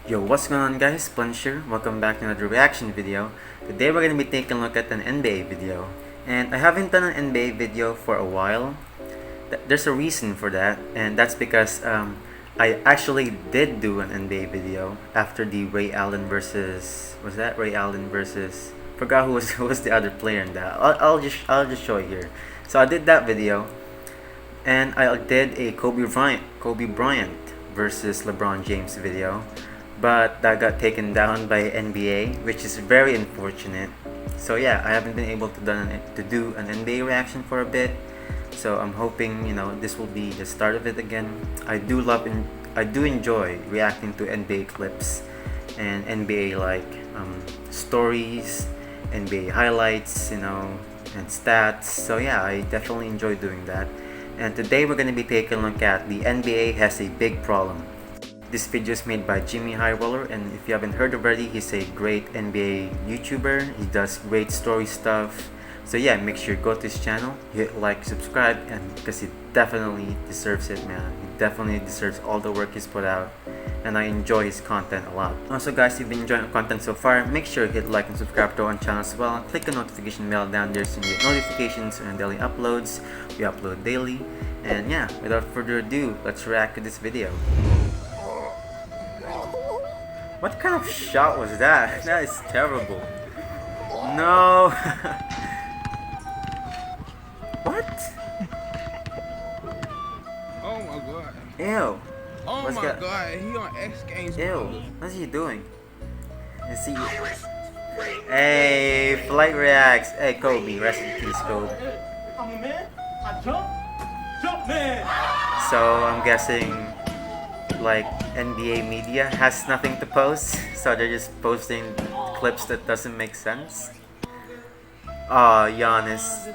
Yo, what's going on guys? Plunge here. Welcome back to another reaction video. Today we're going to be taking a look at an NBA video. And I haven't done an NBA video for a while. There's a reason for that, and that's because I actually did do an NBA video after the Ray Allen versus... was that Ray Allen versus... forgot who was the other player in that. I'll just show you here. So I did that video, and I did a Kobe Bryant versus LeBron James video, but that got taken down by NBA, which is very unfortunate. So yeah, I haven't been able to do an NBA reaction for a bit. So I'm hoping, you know, this will be the start of it again. I do enjoy reacting to NBA clips and NBA stories, NBA highlights, you know, and stats. So yeah, I definitely enjoy doing that. And today we're going to be taking a look at the NBA has a big problem. This video is made by JxmyHighroller, and if you haven't heard already, he's a great NBA YouTuber. He does great story stuff. So yeah, make sure you go to his channel, hit like, subscribe, and because he definitely deserves it, man. He definitely deserves all the work he's put out, and I enjoy his content a lot. Also guys, if you've been enjoying the content so far, make sure you hit like and subscribe to our channel as well, and click the notification bell down there so you get notifications on daily uploads. We upload daily. And yeah, without further ado, let's react to this video. What kind of shot was that? That is terrible. No. What? Oh my god. Ew. Oh What's my that? god, he on X Games. Ew. What's he doing? Is he... Hey, Flight reacts. Hey, Kobe. Rest in peace, Kobe. I'm a man. I jump man. So I'm guessing like NBA media has nothing to post, so they're just posting clips that doesn't make sense. Oh, Giannis.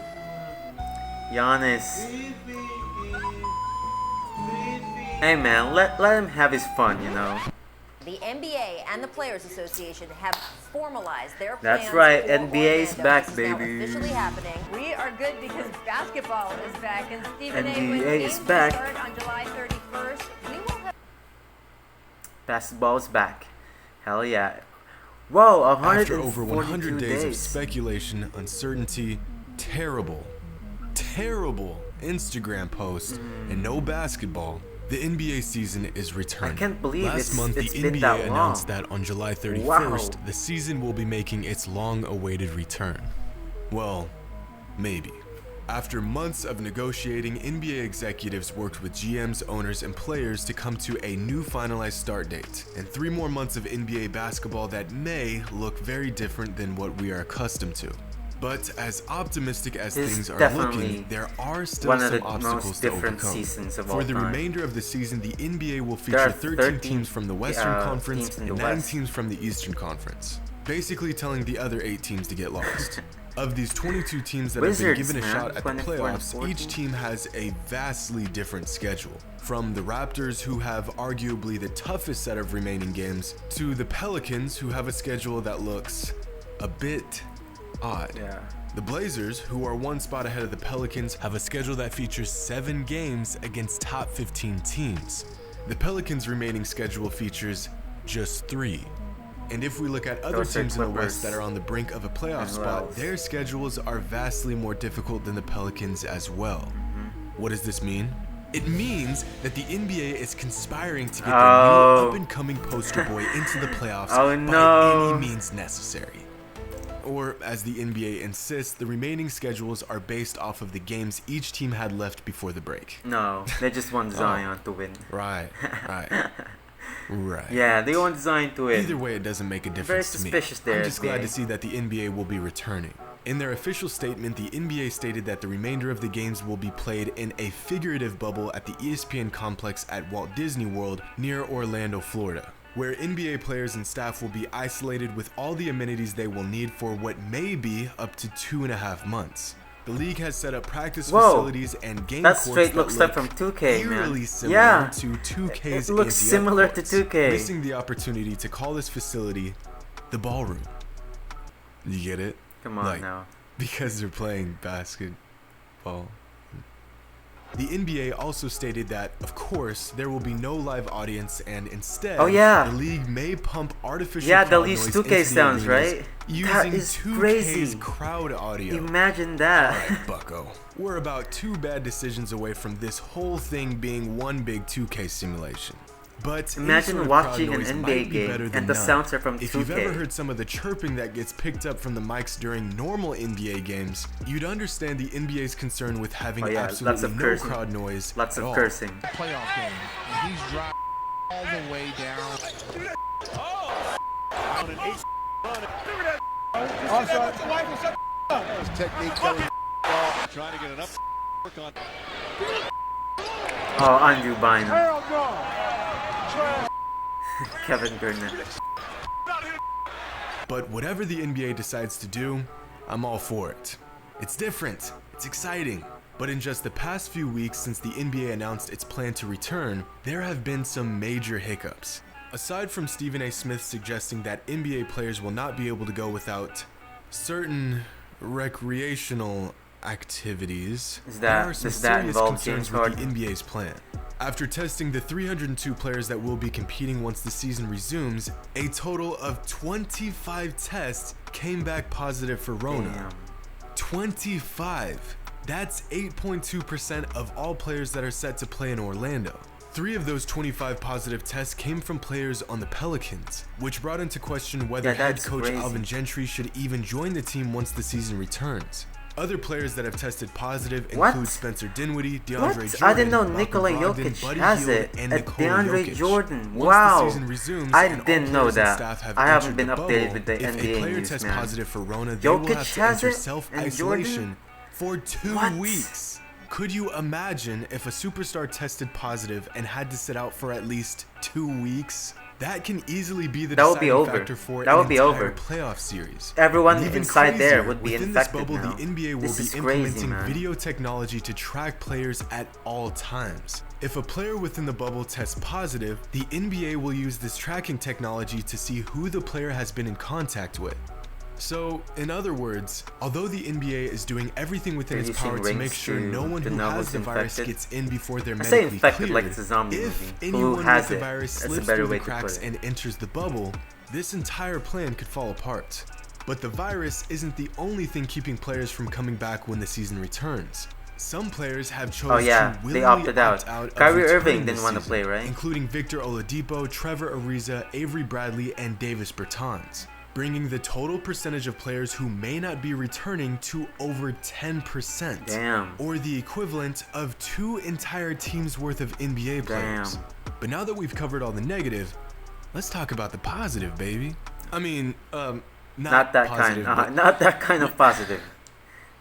Hey man, let him have his fun, you know. The NBA and the Players Association have formalized their plans. That's right, for NBA is Orlando. back, This is now baby. officially happening. We are good because basketball is back, and Stephen A. NBA When is games back. start on July 31st, we will have. Basketball is back. Hell yeah. Whoa, 142 After over 100 days of days. speculation, uncertainty, terrible Instagram posts, and no basketball, the NBA season is returning. I can't believe Last month, it's the been NBA that long. announced that on July 31st, Wow. the season will be making its long-awaited return. Well, maybe. After months of negotiating, NBA executives worked with GMs, owners, and players to come to a new finalized start date, and 3 more months of NBA basketball that may look very different than what we are accustomed to. But as optimistic as This is things are definitely looking, there are still one of some the obstacles most to different overcome. seasons of For all the time. remainder of the season, the NBA will There are feature 13 teams from the Western teams Conference in the and 9 West. teams from the Eastern Conference, basically telling the other 8 teams to get lost. Of these 22 teams that have Wizards, been given a man, shot at the 24 and playoffs, 14. each team has a vastly different schedule. From the Raptors, who have arguably the toughest set of remaining games, to the Pelicans, who have a schedule that looks a bit odd. Yeah. The Blazers, who are 1 spot ahead of the Pelicans, have a schedule that features 7 games against top 15 teams. The Pelicans' remaining schedule features just 3. And if we look at other Those are teams in the Clippers. West that are on the brink of a playoff As spot, well. their schedules are vastly more difficult than the Pelicans as well. What does this mean? It means that the NBA is conspiring to get their new up-and-coming poster boy into the playoffs Oh, by no. any means necessary. Or, as the NBA insists, the remaining schedules are based off of the games each team had left before the break. No, they just want Zion to win. Right. Yeah, they want Zion to win. Either way, it doesn't make a difference to me. suspicious there, I'm just glad NBA. to see that the NBA will be returning. In their official statement, the NBA stated that the remainder of the games will be played in a figurative bubble at the ESPN complex at Walt Disney World near Orlando, Florida, where NBA players and staff will be isolated with all the amenities they will need for what may be up to 2.5 months. The league has set up practice facilities and game That courts straight that looks look like from 2K, man. eerily similar Yeah, to 2K's it looks AMPF similar to courts, 2K. missing the opportunity to call this facility the ballroom. You get it? Come on Like, now. Because they're playing basketball. The NBA also stated that, of course, there will be no live audience, and instead, Oh, yeah. the league may pump artificial Yeah, they'll crowd use noise 2K into the sounds, arenas right? using That is 2K's crazy. crowd audio. Imagine that. Alright, bucko. We're about 2 bad decisions away from this whole thing being one big 2K simulation. But any Imagine sort of watching crowd an noise NBA might be game better and than the none. sounds are from If you've 2K. ever heard some of the chirping that gets picked up from the mics during normal NBA games, you'd understand the NBA's concern with having Oh, yeah, absolutely lots of no cursing. crowd noise Lots at of all. cursing. Playoff game. And he's driving all the way down. His technique coming trying to get enough work on. Oh, Andrew Bynum. Kevin Garnett. But whatever the NBA decides to do, I'm all for it. It's different, it's exciting, but in just the past few weeks since the NBA announced its plan to return, there have been some major hiccups. Aside from Stephen A. Smith suggesting that NBA players will not be able to go without certain recreational activities, there are some does that serious involve concerns James with the Harden? NBA's plan. After testing the 302 players that will be competing once the season resumes, a total of 25 tests came back positive for Rona. Damn. 25! That's 8.2% of all players that are set to play in Orlando. 3 of those 25 positive tests came from players on the Pelicans, which brought into question whether Yeah, head that's coach crazy. Alvin Gentry should even join the team once the season returns. Other players that have tested positive What? include Spencer Dinwiddie, DeAndre What? Jordan, I didn't know Malcolm Nikola Brogdon, Jokic Buddy has Hield, it. and At Nikola DeAndre Jokic. Jordan. Once Wow. the season resumes I and all didn't know players and that. staff have I haven't entered been the updated bubble, with the if NBA a player news, tests man. positive for Rona, they will Jokic have to has enter it? And self-isolation Jordan? for 2 What? weeks. Could you imagine if a superstar tested positive and had to sit out for at least 2 weeks? That can easily be the That would be deciding over. factor for That an would be entire over. playoff series. Everyone And even inside there crazier, would be within infected this bubble, now. the NBA will This be is crazy, implementing man. video technology to track players at all times. If a player within the bubble tests positive, the NBA will use this tracking technology to see who the player has been in contact with. So, in other words, although the NBA is doing everything within its Using power to rings make sure to no one who know has who's the virus infected. gets in before they're I say medically infected cleared, like it's a zombie if movie. anyone Who has with the it? virus That's a slips better through the way to put cracks it. and enters the bubble, this entire plan could fall apart. But the virus isn't the only thing keeping players from coming back when the season returns. Some players have chosen Oh, yeah, to they willingly opted out. opt out of Kyrie returning Irving this didn't want to season, play, right? including Victor Oladipo, Trevor Ariza, Avery Bradley, and Davis Bertans, bringing the total percentage of players who may not be returning to over 10%. Damn. Or the equivalent of 2 entire teams worth of NBA players. Damn. But now that we've covered all the negative, let's talk about the positive, baby. I mean, Not that positive, kind. but Not that kind of positive.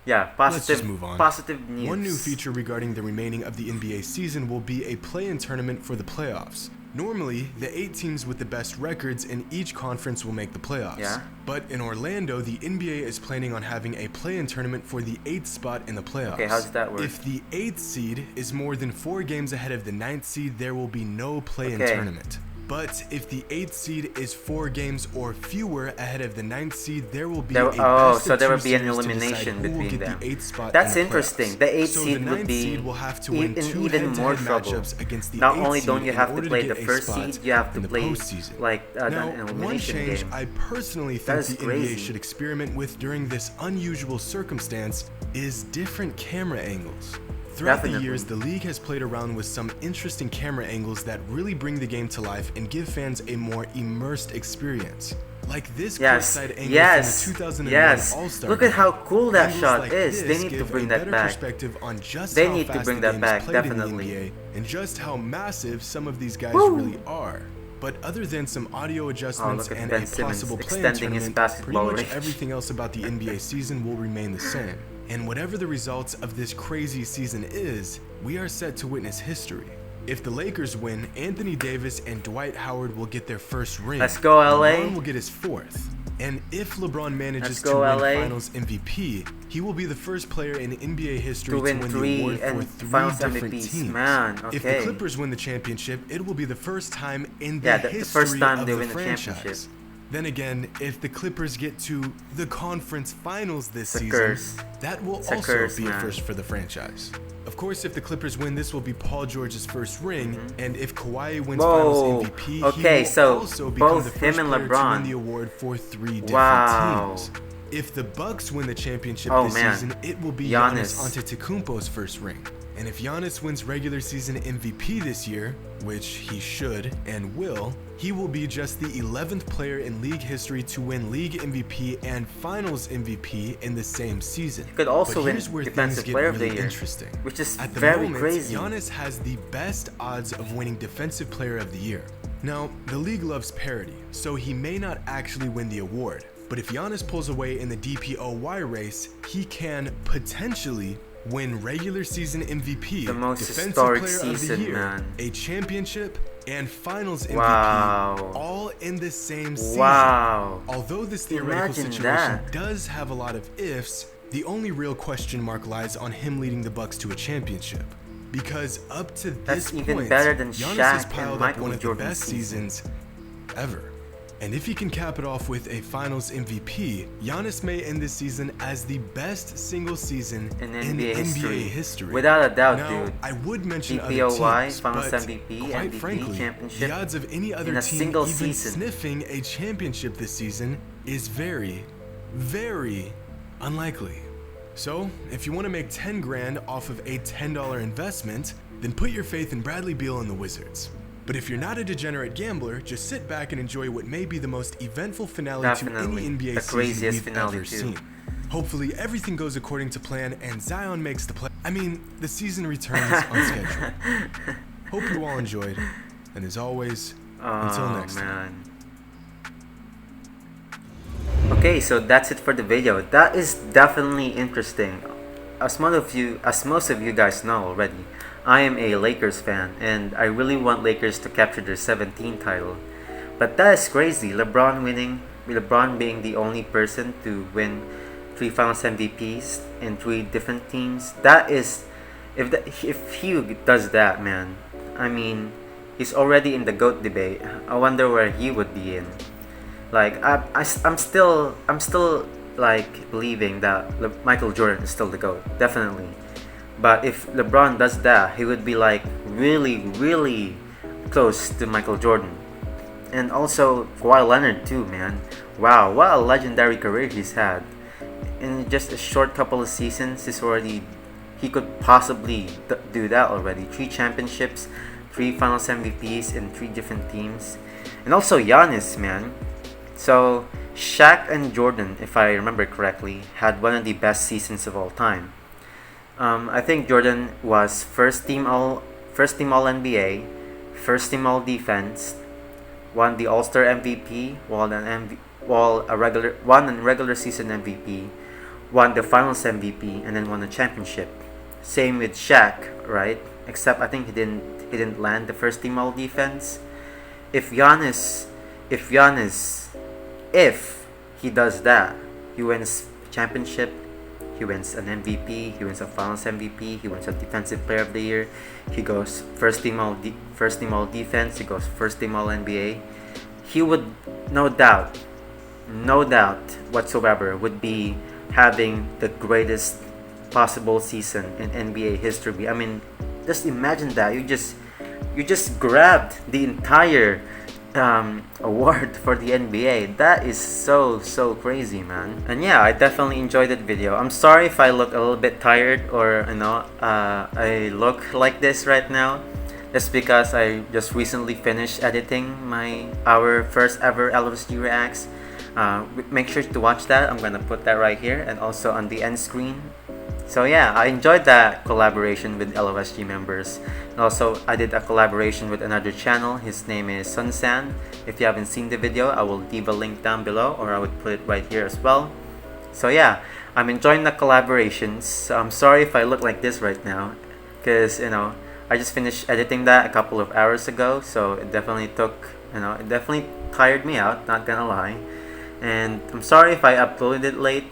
Yeah, positive. let's just move on. Positive news. One new feature regarding the remaining of the NBA season will be a play-in tournament for the playoffs. Normally, the 8 teams with the best records in each conference will make the playoffs. Yeah. But in Orlando, the NBA is planning on having a play-in tournament for the 8th spot in the playoffs. Okay, how does that work? If the 8th seed is more than 4 games ahead of the 9th seed, there will be no play-in Okay. tournament. But if the 8th seed is 4 games or fewer ahead of the 9th seed, there will be a best so of there 2 will be an series to decide elimination who will between get them. the 8th spot That's in the interesting. playoffs. The 8th So seed the would 9th be seed will have to win in 2 even more head-to-head trouble. matchups against the Not 8th only seed don't you in have to order play get the a first spot seed, you have to in the play postseason. like an Now, one elimination change game. I personally That think is the crazy. NBA should experiment with during this unusual circumstance is different camera angles. Throughout the Definitely. years, the league has played around with some interesting camera angles that really bring the game to life and give fans a more immersed experience. Like this Yes, courtside angle yes, from the 2001 yes. All-Star Look at game. how cool that Angles shot like is. They this need to give bring a that better back. perspective on just They how need to fast bring the that game is back, played in the definitely. NBA and just how massive some of these guys Woo! really are. But other than some audio adjustments look at and Ben a Simmons possible play-in extending his tournament, pretty basketball much range. everything else about the NBA season will remain the same. And whatever the results of this crazy season is, we are set to witness history. If the Lakers win, Anthony Davis and Dwight Howard will get their first ring. Let's go, LA. LeBron will get his 4th. And if LeBron manages Let's to go, win LA. Finals MVP, he will be the first player in NBA history To to win win 3 the award for and 3 Finals different MVPs. teams. Man, If the okay. Clippers win the championship, it will be the first time in the Yeah, the history first time of they the win the franchise. championship. Then again, if the Clippers get to the conference finals this It's a season, curse. that will It's a also curse, be a man. first for the franchise. Of course, if the Clippers win, this will be Paul George's first ring, and if Kawhi wins Whoa. Finals MVP, Okay, he will so also become both the him first and player to LeBron. win the award for 3 different Wow. teams. If the Bucks win the championship Oh, this man. season, it will be Giannis. Giannis Antetokounmpo's first ring. And if Giannis wins regular season MVP this year, which he should and will, he will be just the 11th player in league history to win league MVP and finals MVP in the same season. He could also But win here's where Defensive things get Player of the really Year, interesting. which is At the very moment, crazy. Giannis has the best odds of winning Defensive Player of the Year. Now, the league loves parity, so he may not actually win the award. But if Giannis pulls away in the DPOY race, he can potentially win regular season MVP, The most Defensive historic Player of the season, Year, man. a championship, and Finals MVP, Wow. all in the same season. Wow. Although this theoretical Imagine situation that. does have a lot of ifs, the only real question mark lies on him leading the Bucks to a championship. Because up to That's this even point, better than Giannis Shaq has and piled up Michael one of the Jordan's best season. seasons ever. And if he can cap it off with a Finals MVP, Giannis may end this season as the best single season In in NBA NBA history. history. Without a doubt, Now, dude. I would mention other DPOY, teams, Finals but MVP, quite MVP, frankly, championship the odds of any other in a team single even season. sniffing a championship this season is very, very unlikely. So, if you want to make 10 grand off of a $10 investment, then put your faith in Bradley Beal and the Wizards. But if you're not a degenerate gambler, just sit back and enjoy what may be the most eventful finale Definitely. to any NBA The season craziest we've finale ever too. seen. Hopefully everything goes according to plan and Zion makes the play. I mean, the season returns on schedule. Hope you all enjoyed, and as always, until next time. Man. Okay, so that's it for the video. That is definitely interesting. As most of you guys know already, I am a Lakers fan, and I really want Lakers to capture their 17th title. But that is crazy. LeBron being the only person to win 3 Finals MVPs in 3 different teams. That is, if he does that, man. I mean, he's already in the GOAT debate. I wonder where he would be in. Like I'm still like believing that Michael Jordan is still the GOAT, definitely. But if LeBron does that, he would be like really close to Michael Jordan. And also Kawhi Leonard too, man. Wow, what a legendary career he's had. In just a short couple of seasons, he could possibly do that already. 3 championships, 3 Finals MVPs in 3 different teams. And also Giannis, man. So Shaq and Jordan, if I remember correctly, had one of the best seasons of all time. I think Jordan was first team all NBA, first team all defense, won the All-Star MVP, won a regular season MVP, won the Finals MVP, and then won a championship. Same with Shaq, right? Except I think he didn't land the first team all defense. If he does that, he wins championship, he wins an MVP, he wins a Finals MVP, he wins a Defensive Player of the Year, he goes first team all defense, he goes first team all NBA. He would no doubt whatsoever would be having the greatest possible season in NBA history. I mean, just imagine that you just grabbed the entire award for the NBA. That is so crazy, man. And yeah, I definitely enjoyed that video. I'm sorry if I look a little bit tired or I look like this right now. That's because I just recently finished editing our first ever LOSG reacts. Make sure to watch that. I'm gonna put that right here and also on the end screen. So yeah, I enjoyed that collaboration with LOSG members. And also, I did a collaboration with another channel. His name is Sunsan. If you haven't seen the video, I will leave a link down below, or I would put it right here as well. So yeah, I'm enjoying the collaborations. So I'm sorry if I look like this right now, because I just finished editing that a couple of hours ago. So it definitely it definitely tired me out, not gonna lie. And I'm sorry if I uploaded it late.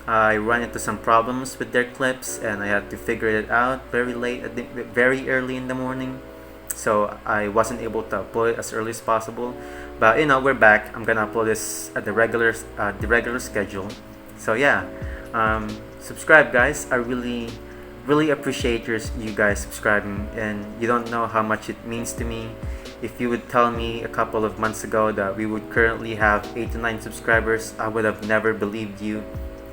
I ran into some problems with their clips and I had to figure it out very early in the morning, so I wasn't able to upload it as early as possible. But you know, we're back. I'm gonna upload this at the regular schedule. So yeah, subscribe, guys. I really appreciate you guys subscribing, and you don't know how much it means to me. If you would tell me a couple of months ago that we would currently have 8 to 9 subscribers, I would have never believed you.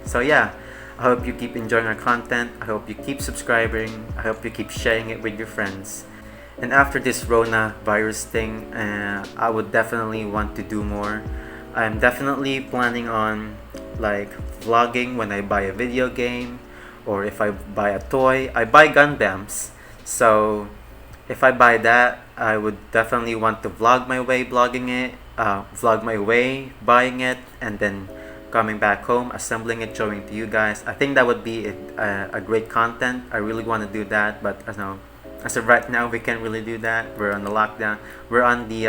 So yeah, I hope you keep enjoying our content. I hope you keep subscribing. I hope you keep sharing it with your friends. And after this Rona virus thing, I would definitely want to do more. I'm definitely planning on like vlogging when I buy a video game, or if I buy a toy. I buy Gundams, so if I buy that, I would definitely want to vlog my way blogging it, vlog my way buying it, and then coming back home, assembling it, showing to you guys. I think that would be a great content. I really want to do that, but as of right now, we can't really do that. We're on the lockdown. We're on the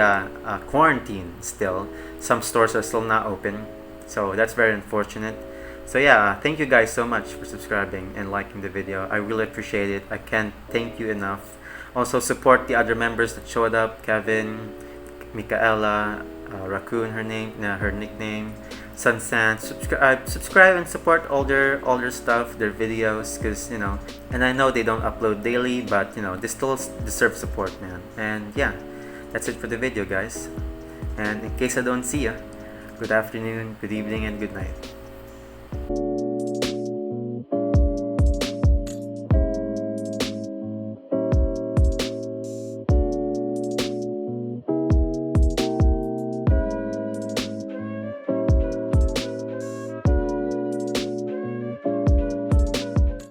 quarantine still. Some stores are still not open, so that's very unfortunate. So yeah, thank you guys so much for subscribing and liking the video. I really appreciate it. I can't thank you enough. Also support the other members that showed up: Kevin, Michaela, Raccoon, her nickname, Sunsan. Subscribe and support all their stuff, their videos, because you know. And I know they don't upload daily, but you know, they still deserve support, man. And yeah, that's it for the video, guys. And in case I don't see ya, good afternoon, good evening, and good night.